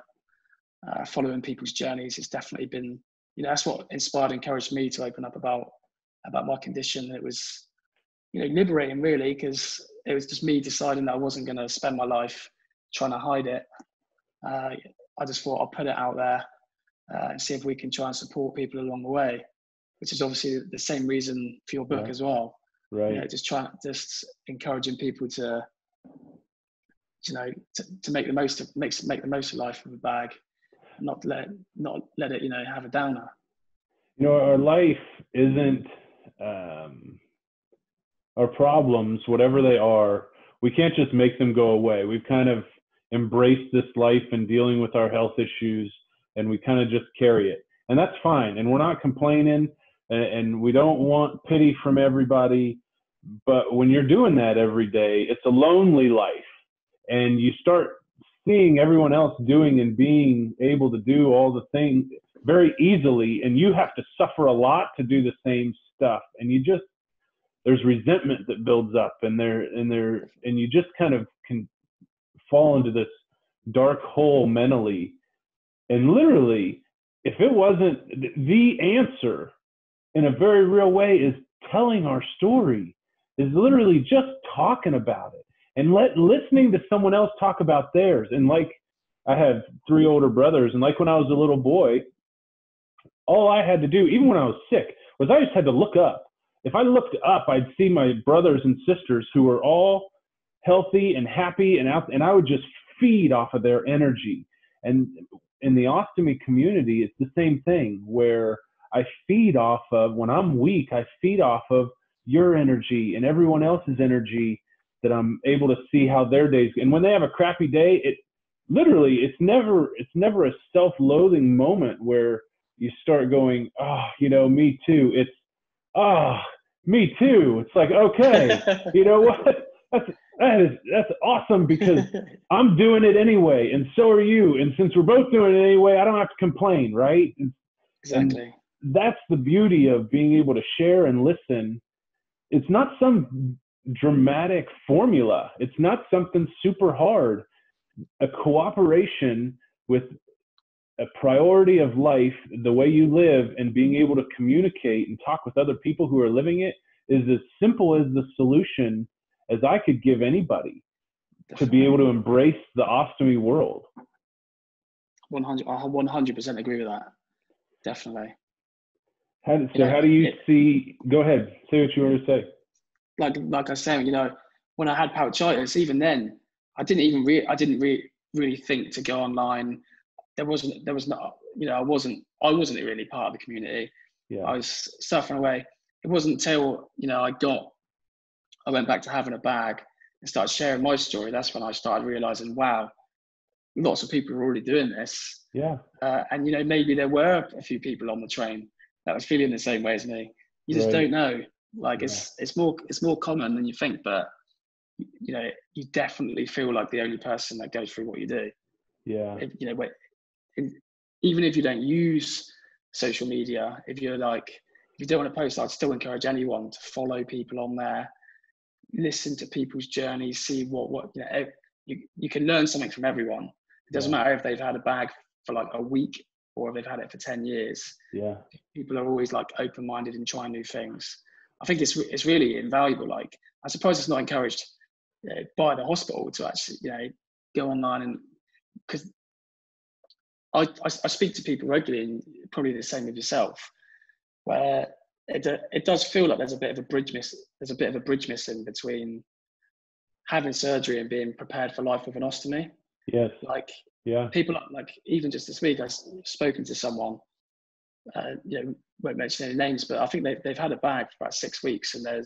following people's journeys, it's definitely been, that's what inspired, encouraged me to open up about my condition. It was, liberating really, because it was just me deciding that I wasn't going to spend my life trying to hide it. I just thought I'll put it out there and see if we can try and support people along the way, which is obviously the same reason for your book as well. Right. Just encouraging people to make the most of life with a bag, and not let it have a downer. Our life isn't our problems, whatever they are. We can't just make them go away. We've kind of embraced this life and dealing with our health issues, and we kind of just carry it, and that's fine. And we're not complaining, and we don't want pity from everybody. But when you're doing that every day, it's a lonely life, and you start seeing everyone else doing and being able to do all the things very easily, and you have to suffer a lot to do the same stuff, and there's resentment that builds up, and you just kind of can fall into this dark hole mentally. And literally, if it wasn't, the answer in a very real way is telling our story, is literally just talking about it and listening to someone else talk about theirs. And like, I have 3 older brothers, and like when I was a little boy, all I had to do, even when I was sick, was I just had to look up. If I looked up, I'd see my brothers and sisters who were all healthy and happy and out, and I would just feed off of their energy. And in the ostomy community, it's the same thing, where I feed off of, when I'm weak, I feed off of your energy and everyone else's energy, that I'm able to see how their days, and when they have a crappy day, it's never a self-loathing moment where you start going, oh, me too. It's, oh, me too. It's like, okay, you know what? That's awesome, because I'm doing it anyway, and so are you. And since we're both doing it anyway, I don't have to complain, right? Exactly. And that's the beauty of being able to share and listen. It's not some dramatic formula. It's not something super hard. A cooperation with a priority of life, the way you live, and being able to communicate and talk with other people who are living it, is as simple as the solution as I could give anybody to be able to embrace the ostomy world. 100% agree with that. Definitely. How do you see? Go ahead, say what you want to say. Like I said, when I had pouchitis, even then, I didn't really think to go online. I wasn't really part of the community. Yeah. I was suffering away. It wasn't until I went back to having a bag and started sharing my story. That's when I started realizing, wow, lots of people are already doing this. Yeah. And maybe there were a few people on the train that was feeling the same way as me. You just don't know. It's more common than you think, but you definitely feel like the only person that goes through what you do. Yeah. Even if you don't use social media, if you don't want to post, I'd still encourage anyone to follow people on there, listen to people's journeys, see what you can learn something from everyone. It doesn't matter if they've had a bag for like a week or if they've had it for 10 years. Yeah. People are always open-minded and trying new things. I think it's really invaluable. I suppose it's not encouraged by the hospital to actually, go online, and because I speak to people regularly, and probably the same with yourself, where it does feel like there's a bit of a bridge missing between having surgery and being prepared for life with an ostomy. Yes. People even just this week, I've spoken to someone, won't mention any names, but I think they've had a bag for about 6 weeks, and they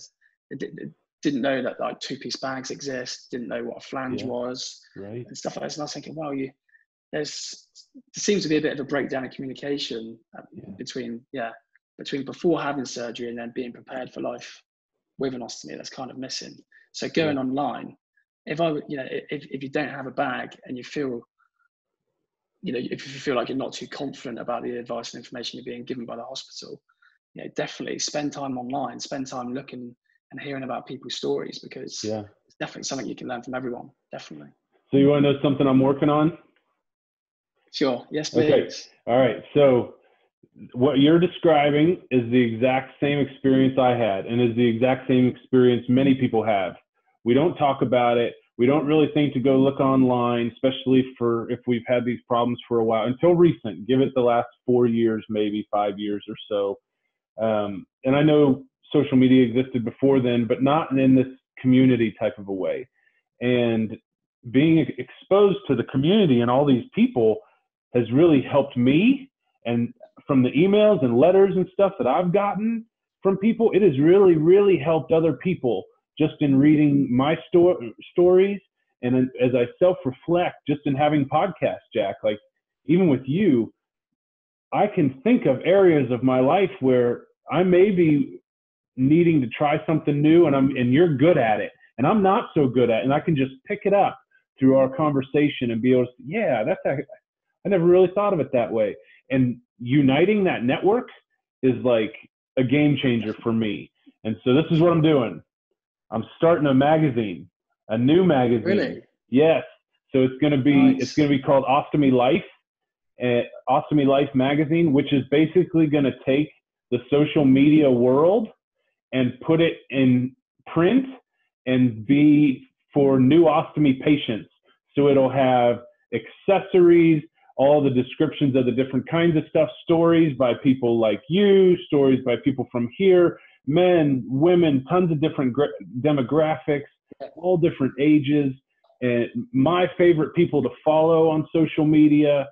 didn't know that 2-piece bags exist, didn't know what a flange was, right, and stuff like this. And I was thinking, wow, there seems to be a bit of a breakdown in communication between before having surgery and then being prepared for life with an ostomy. That's kind of missing. So going online, if you don't have a bag and you feel you know, if you feel like you're not too confident about the advice and information you're being given by the hospital, you know, definitely spend time online, spend time looking and hearing about people's stories, because it's definitely something you can learn from everyone. Definitely. So you want to know something I'm working on? Sure. Yes, please. Okay. All right. So what you're describing is the exact same experience I had, and is the exact same experience many people have. We don't talk about it. We don't really think to go look online, especially for if we've had these problems for a while, until recent. Give it the last 4 years, maybe 5 years or so. And I know social media existed before then, but not in this community type of a way. And being exposed to the community and all these people has really helped me. And from the emails and letters and stuff that I've gotten from people, it has really, really helped other people just in reading my stories. And then as I self-reflect, just in having podcasts, Jack, like even with you, I can think of areas of my life where I may be needing to try something new, and you're good at it, and I'm not so good at it, and I can just pick it up through our conversation and be able to, I never really thought of it that way. And uniting that network is like a game changer for me. And so this is what I'm doing. I'm starting a magazine, a new magazine. Really? Yes. So it's going to be called Ostomy Life, Ostomy Life magazine, which is basically going to take the social media world and put it in print and be for new ostomy patients. So it'll have accessories, all the descriptions of the different kinds of stuff, stories by people like you, stories by people from here, men, women, tons of different demographics, all different ages, and my favorite people to follow on social media.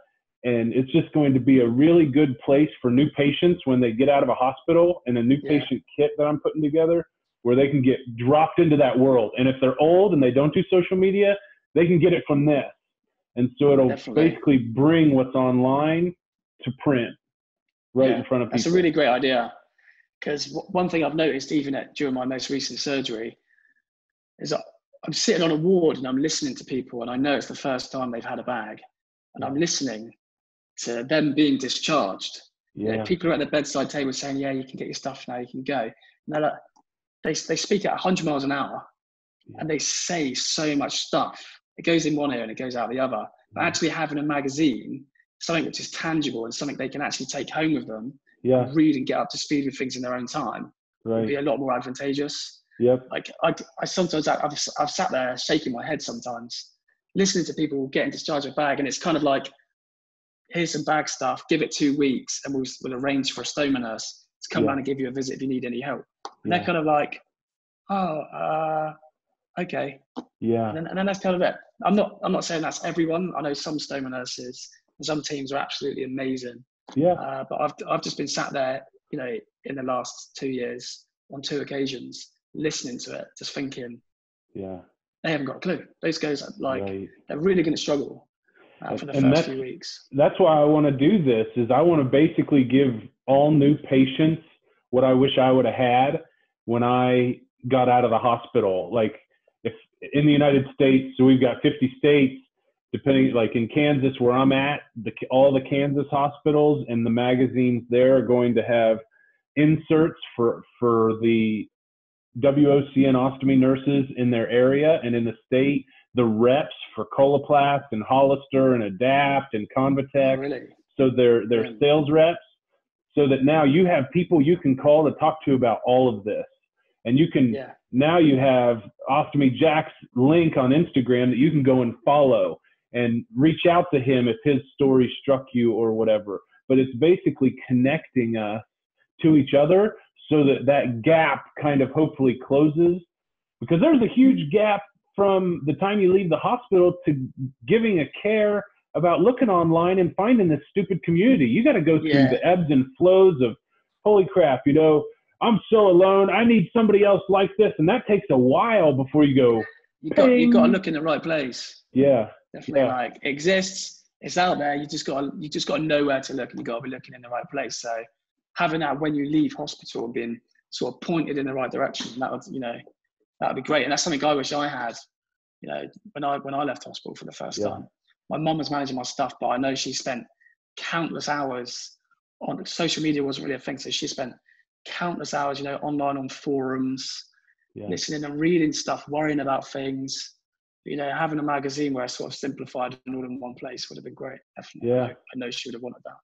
And it's just going to be a really good place for new patients when they get out of a hospital, and a new patient kit that I'm putting together where they can get dropped into that world. And if they're old and they don't do social media, they can get it from this. And so it'll basically bring what's online to print in front of people. That's a really great idea. Because one thing I've noticed even during my most recent surgery is I'm sitting on a ward and I'm listening to people, and I know it's the first time they've had a bag, and I'm listening to them being discharged. You know, people are at the bedside table saying, yeah, you can get your stuff now, you can go. And they're like, they speak at 100 miles an hour, and they say so much stuff. It goes in one ear and it goes out the other. But actually having a magazine, something which is tangible and something they can actually take home with them, and read and get up to speed with things in their own time, would be a lot more advantageous. Like I sometimes, I've sat there shaking my head sometimes, listening to people getting discharged with a bag, and it's kind of like, here's some bag stuff, give it 2 weeks, and we'll arrange for a stoma nurse to come down and give you a visit if you need any help. And they're kind of like, okay. And then that's kind of it. I'm not saying that's everyone. I know some stoma nurses and some teams are absolutely amazing. But I've just been sat there, you know, in the last 2 years on 2 occasions, listening to it, just thinking, they haven't got a clue. Those guys are like, they're really going to struggle for the first few weeks. That's why I want to do this, is I want to basically give all new patients what I wish I would have had when I got out of the hospital. Like, if in the United States, so we've got 50 states, depending, like in Kansas where I'm at, all the Kansas hospitals and the magazines there are going to have inserts for the WOCN ostomy nurses in their area and in the state, the reps for Coloplast and Hollister and Adapt and Convatec. So they're sales reps, so that now you have people you can call to talk to about all of this. And you can, now you have Ostomy Jack's link on Instagram that you can go and follow and reach out to him if his story struck you or whatever. But it's basically connecting us to each other so that that gap kind of hopefully closes, because there's a huge gap from the time you leave the hospital to giving a care about looking online and finding this stupid community. You got to go through the ebbs and flows of, holy crap, you know, I'm so alone. I need somebody else like this. And that takes a while before you go, you've got to look in the right place. Definitely. Like, it exists, it's out there. You just got to know where to look, and you got to be looking in the right place. So having that when you leave hospital and being sort of pointed in the right direction, that would be great. And that's something I wish I had, you know, when I left hospital for the first time. my mum was managing my stuff, but I know she spent countless hours on social media. Wasn't really a thing, so she spent countless hours, you know, online on forums, listening and reading stuff, worrying about things. You know, having a magazine where I sort of simplified and all in one place would have been great. Definitely. Yeah. I know she would have wanted that.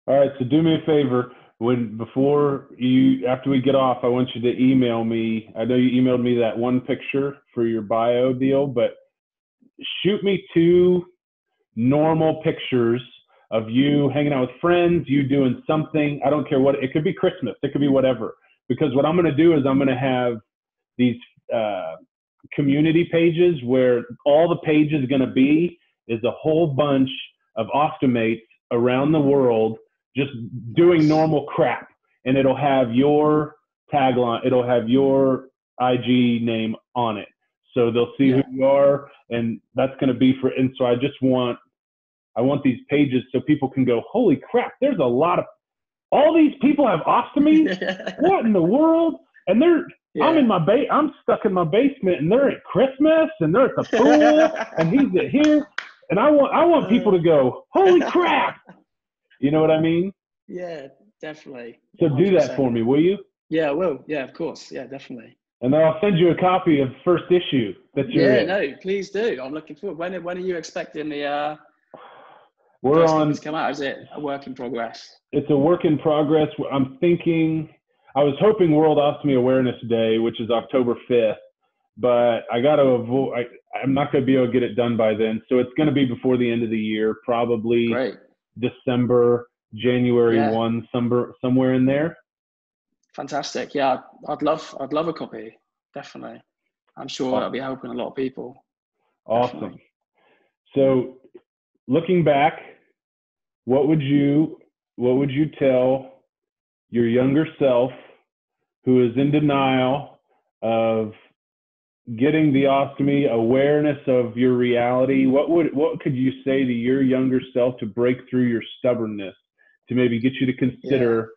All right. So do me a favor. After we get off, I want you to email me. I know you emailed me that one picture for your bio deal, but shoot me 2 normal pictures of you hanging out with friends, you doing something. I don't care what, it could be Christmas, it could be whatever. Because what I'm going to do is I'm going to have these community pages where all the page is going to be is a whole bunch of Ostomates around the world just doing normal crap. And it'll have your tagline, it'll have your IG name on it. So they'll see who you are, and that's going to be and so I want these pages so people can go, holy crap, there's all these people have ostomy? What in the world? And I'm stuck in my basement, and they're at Christmas, and they're at the pool, and he's at here. And I want people to go, holy crap. You know what I mean? Yeah, definitely. So 100%. Do that for me, will you? Yeah, I will. Yeah, of course. Yeah, definitely. And then I'll send you a copy of the first issue that you're in. No, please do. I'm looking forward. When are you expecting the We're first on to come out? Is it a work in progress? It's a work in progress. I'm thinking, I was hoping World Ostomy Awareness Day, which is October 5th, but I got to avoid, I'm not going to be able to get it done by then. So it's going to be before the end of the year, probably December, January 1, somewhere in there. Fantastic. Yeah, I'd love a copy. Definitely. I'm sure that'll be helping a lot of people. Awesome. Definitely. So looking back, what would you tell your younger self who is in denial of getting the ostomy, awareness of your reality? What could you say to your younger self to break through your stubbornness, to maybe get you to consider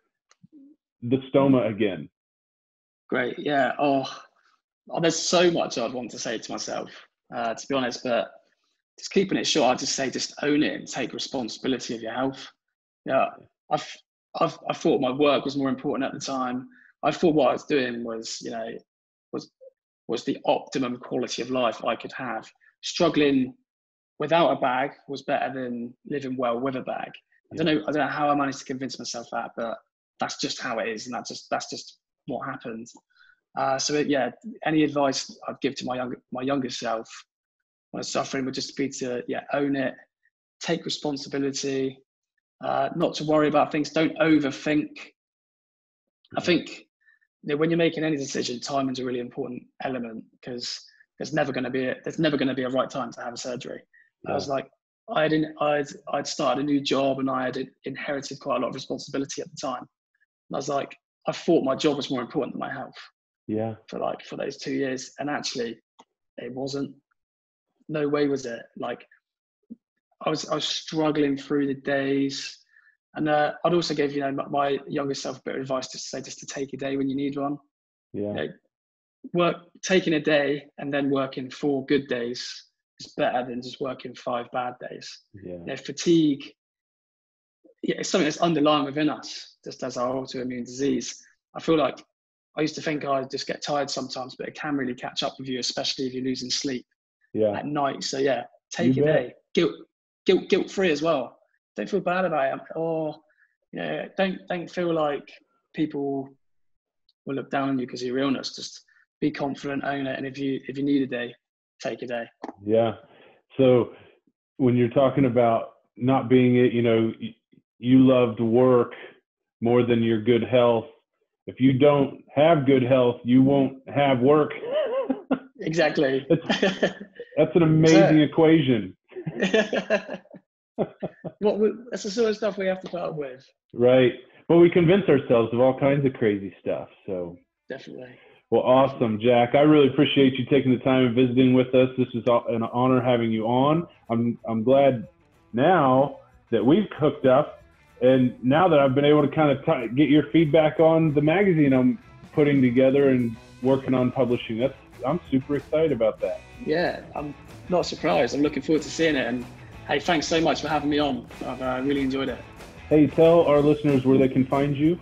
the stoma again? Great. Yeah. Oh, there's so much I'd want to say to myself, to be honest, but just keeping it short, I'd just say, just own it and take responsibility of your health. Yeah. I thought my work was more important at the time. I thought what I was doing was, you know, was the optimum quality of life I could have. Struggling without a bag was better than living well with a bag. I don't know how I managed to convince myself that, but that's just how it is, and that's just what happened. Any advice I'd give to my younger self when I was suffering would just be to own it, take responsibility, not to worry about things, don't overthink. I think when you're making any decision, timing's a really important element, because there's never going to be a right time to have a surgery. I was like, I'd started a new job, and I had inherited quite a lot of responsibility at the time. And I was like, I thought my job was more important than my health. Yeah. For those 2 years, and actually, it wasn't. No way was it. Like, I was struggling through the days, and I'd also give my younger self a bit of advice, just to take a day when you need one. Yeah. Taking a day and then working 4 good days is better than just working 5 bad days. Yeah. Fatigue, it's something that's underlying within us, just as our autoimmune disease. I feel like I used to think I just get tired sometimes, but it can really catch up with you, especially if you're losing sleep at night. So take a day, guilt-free as well. Don't feel bad about it, or don't feel like people will look down on you because of your illness. Just be confident, own it, and if you need a day, take a day. Yeah. So when you're talking about not being it, you loved work more than your good health. If you don't have good health, you won't have work. Exactly. That's an amazing equation. That's the sort of stuff we have to put up with. Right. But we convince ourselves of all kinds of crazy stuff. So definitely. Well, awesome, Jack. I really appreciate you taking the time and visiting with us. This is an honor having you on. I'm glad now that we've hooked up, and now that I've been able to kind of get your feedback on the magazine I'm putting together and working on publishing. I'm super excited about that. Yeah, I'm not surprised. I'm looking forward to seeing it, and Hey, thanks so much for having me on. I've really enjoyed it. Hey, tell our listeners where they can find you.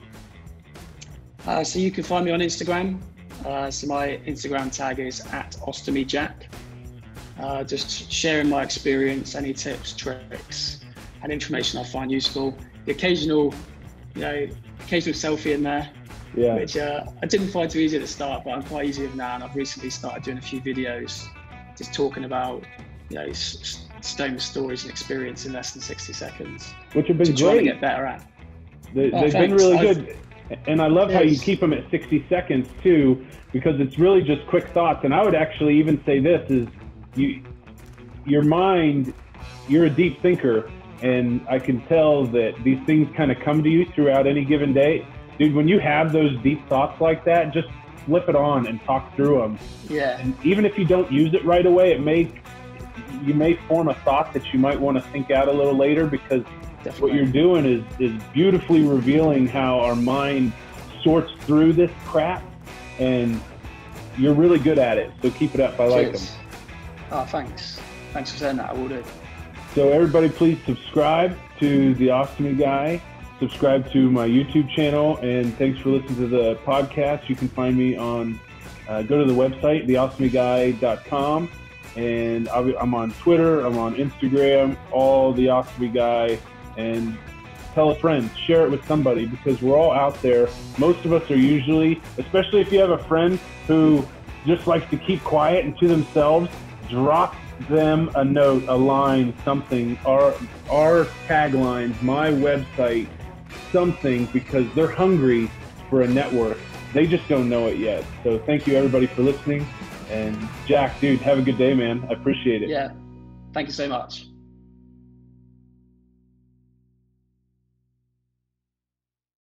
So you can find me on Instagram. So my Instagram tag is @OstomyJack. Just sharing my experience, any tips, tricks, and information I find useful. The occasional selfie in there, which I didn't find too easy at the start, but I'm quite easy with now. And I've recently started doing a few videos just talking about, stoma stories and experience in less than 60 seconds. Which have been great. Trying to get better at. They've been really good. And I love how you keep them at 60 seconds too, because it's really just quick thoughts. And I would actually even say this is, your mind, you're a deep thinker, and I can tell that these things kind of come to you throughout any given day. Dude, when you have those deep thoughts like that, just flip it on and talk through them. Yeah. And even if you don't use it right away, you may form a thought that you might want to think out a little later, because what you're doing is beautifully revealing how our mind sorts through this crap, and you're really good at it. So keep it up. I like them. Oh, thanks. Thanks for saying that. I will do. So everybody, please subscribe to the Ostomy Guy. Subscribe to my YouTube channel, and thanks for listening to the podcast. You can find me on, go to the website, theostomyguy.com, and I'm on Twitter, I'm on Instagram, all the Ostomy Guy, and tell a friend, share it with somebody, because we're all out there. Most of us are usually, especially if you have a friend who just likes to keep quiet and to themselves, drop them a note, a line, something, our taglines, my website, something, because they're hungry for a network. They just don't know it yet. So thank you everybody for listening. And Jack, dude, have a good day, man. I appreciate it. Yeah. Thank you so much.